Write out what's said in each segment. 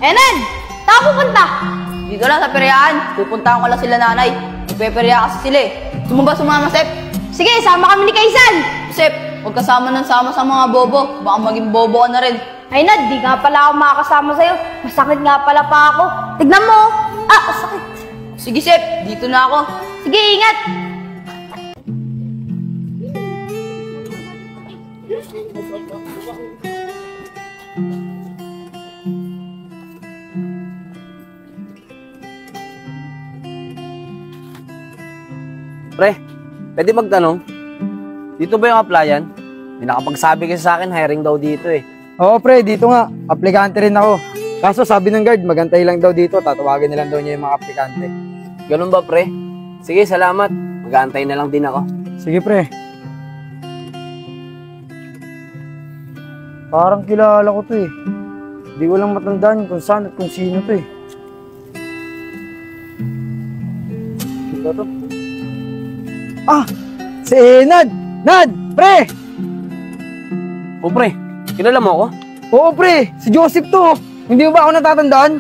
Enan! Saan pupunta? Dito lang sa peryahan. Pupuntahan ko lang sila nanay. Nagpeperya kasi sila eh. Gusto mo ba sumama, Sep? Sige, sama kami ni Kaisan. Sep, huwag kasama ng sama sa mga bobo. Baka maging bobo ka na rin. Ay Nad, di nga pala ako makakasama sa'yo. Masakit nga pala pa ako. Tignan mo. Sakit. Sige, Sep. Dito na ako. Sige, ingat. Pre, pwede magtanong? Dito ba yung applyan? May nakapagsabi kasi sa akin, hiring daw dito eh. Oo pre, dito nga. Aplikante rin ako. Kaso sabi ng guard, magantay lang daw dito. Tatawagin na lang daw niya yung mga aplikante. Ganun ba pre? Sige, salamat. Mag-aantay na lang din ako. Sige pre. Parang kilala ko to eh. Hindi ko lang matandaan kung saan at kung sino to eh. Ito to. Si Nad! Nad! Pre! O pre, kilala mo ako? Oo pre, si Joseph to. Hindi mo ba ako natatandaan?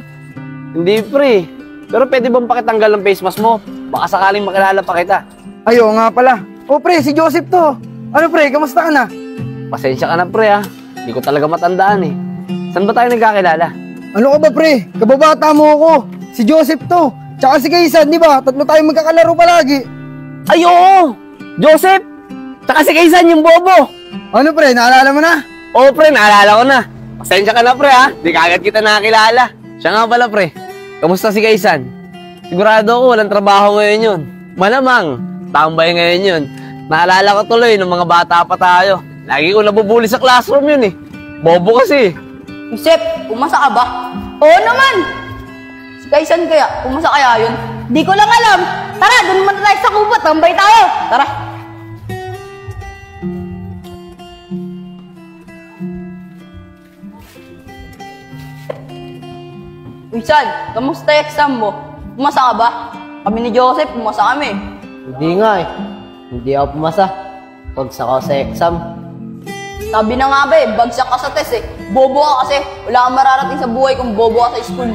Hindi pre. Pero pwede bang pakitanggal ng face mask mo? Baka sakaling makilala pa kita. Ay, oo nga pala. Oo pre, si Joseph to. Ano pre, kamusta ka na? Pasensya ka na pre ah. Hindi ko talaga matandaan eh. Saan ba tayo nagkakilala? Ano ka ba pre? Kababata mo ako. Si Joseph to. Tsaka si Kaisan, di ba? Tatlo tayo magkakalaro palagi. Ay oo! Joseph! Tsaka si Kaisan yung bobo! Ano pre, naalala mo na? Oo pre, naalala ko na. Pasensya ka na pre ha. Di kagad kita nakakilala. Siya nga pala pre. Kamusta si Kaisan? Sigurado ako walang trabaho ngayon yun. Malamang, tambay ngayon yun. Naalala ko tuloy nung mga bata pa tayo. Lagi ko nabubuli sa classroom yun eh. Bobo kasi. Isep, pumasa ka ba? Oo naman! Si Kaisan kaya, pumasa kaya yun? Di ko lang alam. Tara, dun muna tayo sa kubo. Tambay tayo. Tara. Kaisan, kamusta yung exam mo? Pumasa ka ba? Kami ni Joseph, pumasa kami. Hindi nga eh. Hindi ako pumasa. Pagsak ako sa exam. Sabi na nga ba eh, bagsak ka sa test eh. Bobo ka kasi. Wala kang mararating sa buhay kung bobo ka sa school.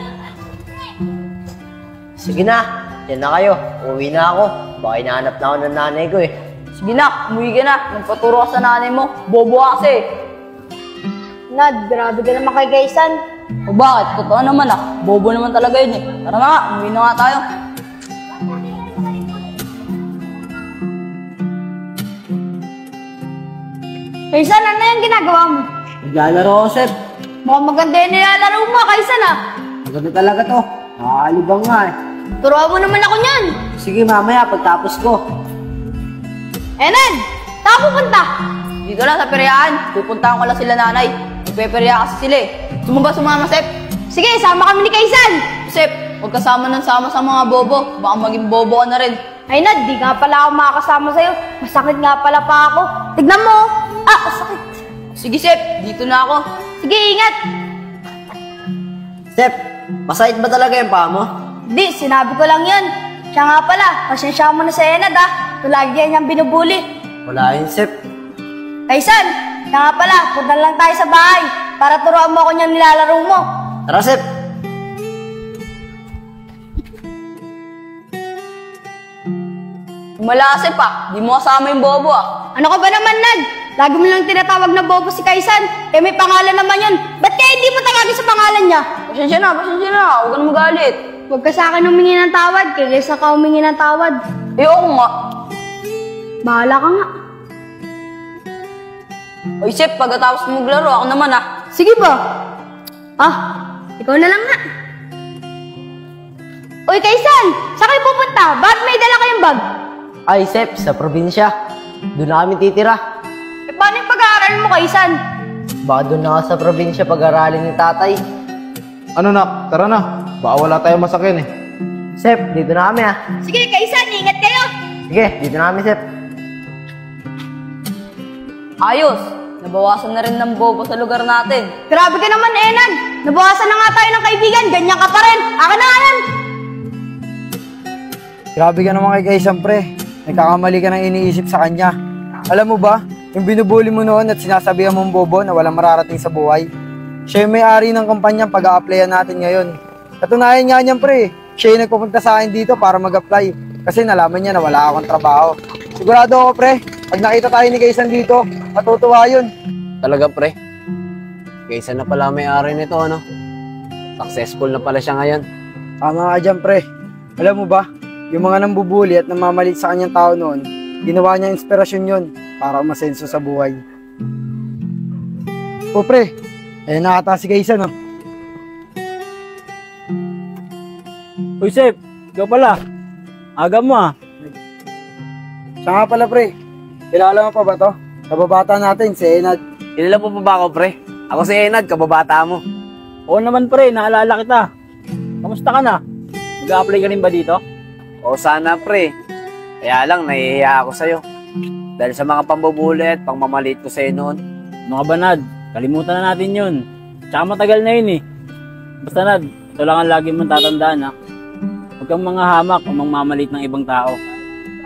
Sige na. Yan na kayo. Uwi na ako. Baka hinahanap na ako ng nanay ko eh. Sige na, umuwi ka na. Magpaturo ka sa nanay mo. Bobo ka kasi. Nad, grabe ka naman kay Kaisan. O bakit? Totoo naman ah. Bobo naman talaga yun eh. Tara na nga, umuwi na nga tayo. Kaisan, ano yung ginagawa mo? Naglalaro ako, Sep. Mukhang maganda yung nilalaro mo, Kaisan ah. Maganda talaga to. Nakakalibang nga eh. Turuan mo naman ako niyan. Sige mamaya pagtapos ko. Enan, saan pupunta? Dito lang sa peryahan. Pupuntahan ko lang sila nanay. Nagpeperya kasi sila eh. Gusto mo ba sumama, Sep? Sige, sama kami ni Kaisan. Sep, huwag kasama ng sama sa mga bobo. Baka maging bobo ka na rin. Ay Nad, di nga pala ako makakasama sa'yo. Masakit nga pala pa ako. Tignan mo. Sakit. Sige, Sep. Dito na ako. Sige, ingat. Sep, masakit ba talaga yung paa mo? Di, sinabi ko lang yun. Siya nga pala, pasensya mo na sa Enad ah. Tulagi yan niyang binubuli. Wala yun, Sep. Kaisan, siya nga pala, punta lang tayo sa bahay para turuan mo ako niyang nilalaro mo. Tara, Sep. Malase pa, di mo kasama yung bobo ah. Ano ka ba naman, Nad? Lagi mo lang tinatawag na bobo si Kaisan. Eh may pangalan naman yun. Ba't kaya hindi mo tawagin sa pangalan niya? Pasensya na, pasensya na. Huwag ka na magalit. Huwag ka sa akin humingi ng tawad, kaysa ka humingi ng tawad. Eh oo nga. Bahala ka nga. Oy, Sep, pagkatapos mo maglaro, ako naman ah. Sige ba? Ikaw na lang nga. Oy, Kaisan, saan kayo pupunta? Bakit may dala kayong bag? Ay, Sep, sa probinsya. Doon na kami titira. Eh, paano yung pag-aaral mo, Kaisan? Baka doon na ka sa probinsya pag-aralin ni tatay. Ano nak, tara na. Baka wala tayong masakin eh. Sep, dito na kami ah. Sige, Kaisan, ingat kayo. Sige, dito na kami, Sep. Ayos, nabawasan na rin ng bobo sa lugar natin. Grabe ka naman, Enan. Nabawasan na nga tayo ng kaibigan, ganyan ka pa rin. Akin na yan. Grabe ka naman kay Kaisan pre. Nagkakamali ka ng iniisip sa kanya. Alam mo ba, yung binubuli mo noon at sinasabihan mong bobo na walang mararating sa buhay, Siya yung may-ari ng kumpanyang pag-a-applyan natin ngayon. Katunayan nga niyan pre, siya yung nagpupunta sa akin dito para mag-apply. Kasi nalaman niya na wala akong trabaho. Sigurado ako pre, pag nakita tayo ni Kaysan dito, matutuwa yun. Talaga, pre. Kaysa na pala may-ari nito, ano? Successful na pala siya ngayon. Tama ka dyan pre. Alam mo ba, yung mga nambubuli at namamalit sa kanyang tao noon, ginawa niya inspirasyon yun para umasenso sa buhay. O pre, ayun nakata si Kaysan oh. Uy, Sep, ikaw pala. Aga mo ah. Siya nga pala pre, kilala mo pa ba to? Kababata natin, si Enad. Kilala po pa ba ako, pre? Ako si Enad, kababata mo. Oo naman pre, naalala kita. Kamusta ka na? Mag-a-apply ka rin ba dito? O sana, pre. Kaya lang, nahihiya ako sa'yo. Dahil sa mga pambubuli at pangmamalit ko sa'yo noon. Mga banad, kalimutan na natin yun. Tsaka matagal na yun eh. Basta Nad, ito lang ang lagi mong tatandaan ha. Huwag kang mga hamak o mangmamalit ng ibang tao.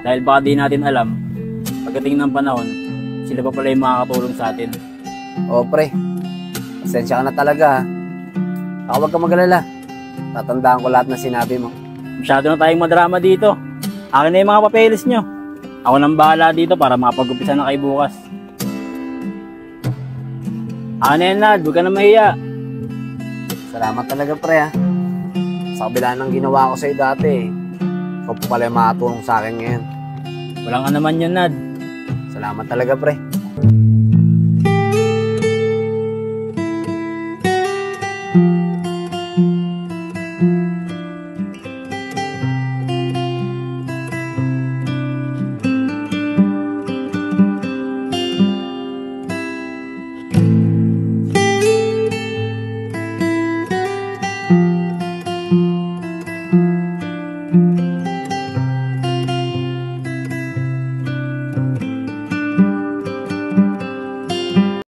Dahil baka di natin alam, pagdating ng panahon, sila pa pala yung makakatulong sa atin. O, pre. Pasensya ka na talaga, ha. Saka huwag kang mag-alala. Tatandaan ko lahat na sinabi mo. Masyado na tayong madrama dito. Akin na yung mga papeles nyo. Ako nang bahala dito para makapag-umpisa na kayo bukas. Akin na yan, Nad. Huwag ka na mahiya. Salamat talaga, pre, ha. Sa kabila ng ginawa ko sa'yo dati, ikaw pa pala yung makatulong sa akin ngayon. Walang ka naman yun, Nad. Salamat talaga, pre.